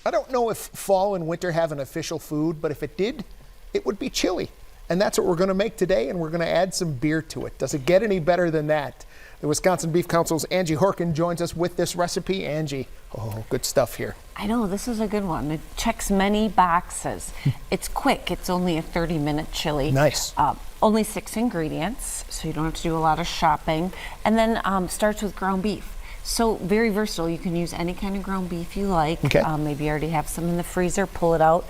I don't know if fall and winter have an official food, but if it did, it would be chili. And that's what we're going to make today, and we're going to add some beer to it. Does it get any better than that? The Wisconsin Beef Council's Angie Horkin joins us with this recipe. Angie, oh, good stuff here. I know, this is a good one. It checks many boxes. It's quick. It's only a 30-minute chili. Nice. Only 6 ingredients, so you don't have to do a lot of shopping. And then starts with ground beef. So very versatile. You can use any kind of ground beef you like. Okay. Maybe you already have some in the freezer, pull it out,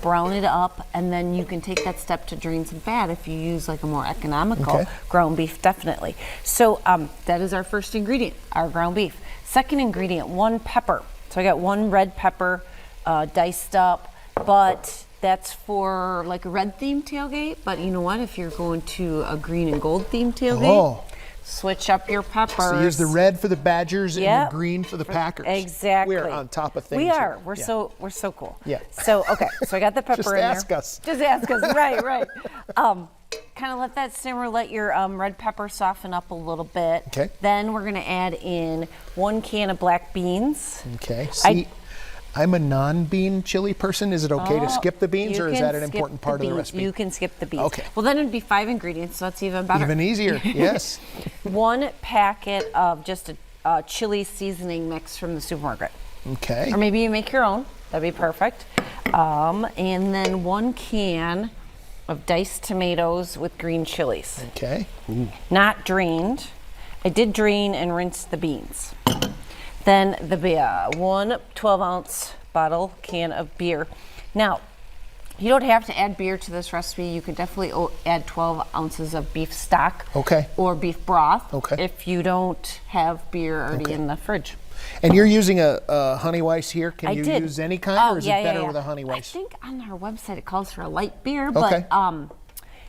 brown it up, and then you can take that step to drain some fat if you use like a more economical ground beef, definitely. So that is our first ingredient, our ground beef. Second ingredient, 1 pepper. So I got 1 red pepper diced up, but that's for like a red themed tailgate. But you know what, if you're going to a green and gold themed tailgate, switch up your peppers. So use the red for the Badgers and the green for the Packers. Exactly. We're on top of things. We are. Here. We're so cool. Yeah. So okay. So I got the pepper Just in there. ask us. Just ask us. Right. Kind of let that simmer. Let your red pepper soften up a little bit. Okay. Then we're gonna add in 1 can of black beans. Okay. See, I'm a non-bean chili person. Is it okay to skip the beans, or is that an important part of the recipe? You can skip the beans. Okay. Well, then it'd be 5 ingredients, so that's even better. Even easier, yes. 1 packet of just a chili seasoning mix from the supermarket. Okay. Or maybe you make your own. That'd be perfect. And then 1 can of diced tomatoes with green chilies. Okay. Ooh. Not drained. I did drain and rinse the beans. Then the 1 12-ounce bottle can of beer. Now, you don't have to add beer to this recipe. You can definitely add 12 ounces of beef stock or beef broth if you don't have beer already in the fridge. And you're using a honey weiss here. Can you use any kind, or is it better with a honey weiss? I think on our website it calls for a light beer, but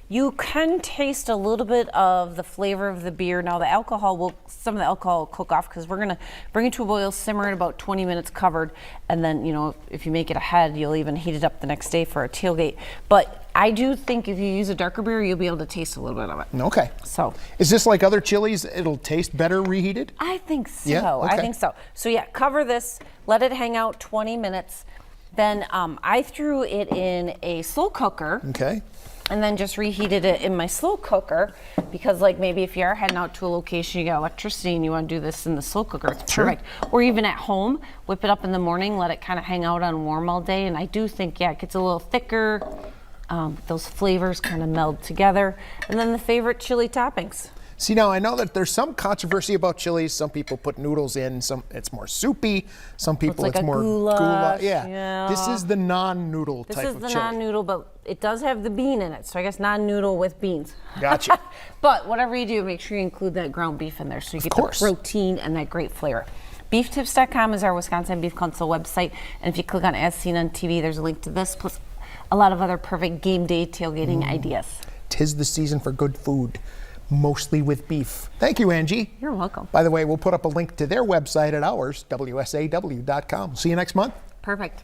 you can taste a little bit of the flavor of the beer. Now the alcohol some of the alcohol will cook off, because we're gonna bring it to a boil, simmer it about 20 minutes covered, and then, you know, if you make it ahead, you'll even heat it up the next day for a tailgate. But I do think if you use a darker beer, you'll be able to taste a little bit of it. Okay. So is this like other chilies? It'll taste better reheated? I think so. Yeah? Okay. I think so. So yeah, cover this, let it hang out 20 minutes. Then I threw it in a slow cooker. Okay. And then just reheated it in my slow cooker, because like maybe if you are heading out to a location, you got electricity and you want to do this in the slow cooker, it's perfect. Or even at home, whip it up in the morning, let it kind of hang out on warm all day. And I do think, it gets a little thicker. Those flavors kind of meld together. And then the favorite chili toppings. See, now I know that there's some controversy about chilies. Some people put noodles in, some it's more soupy, some people it's more goulash. Yeah. This is the non-noodle type of chili. This is the non-noodle, but it does have the bean in it, so I guess non-noodle with beans. Gotcha. But whatever you do, make sure you include that ground beef in there, so you get the protein and that great flavor. Beeftips.com is our Wisconsin Beef Council website, and if you click on As Seen on TV, there's a link to this, plus a lot of other perfect game day tailgating ideas. 'Tis the season for good food, mostly with beef. Thank you, Angie. You're welcome. By the way, we'll put up a link to their website at ours, WSAW.com. See you next month. Perfect.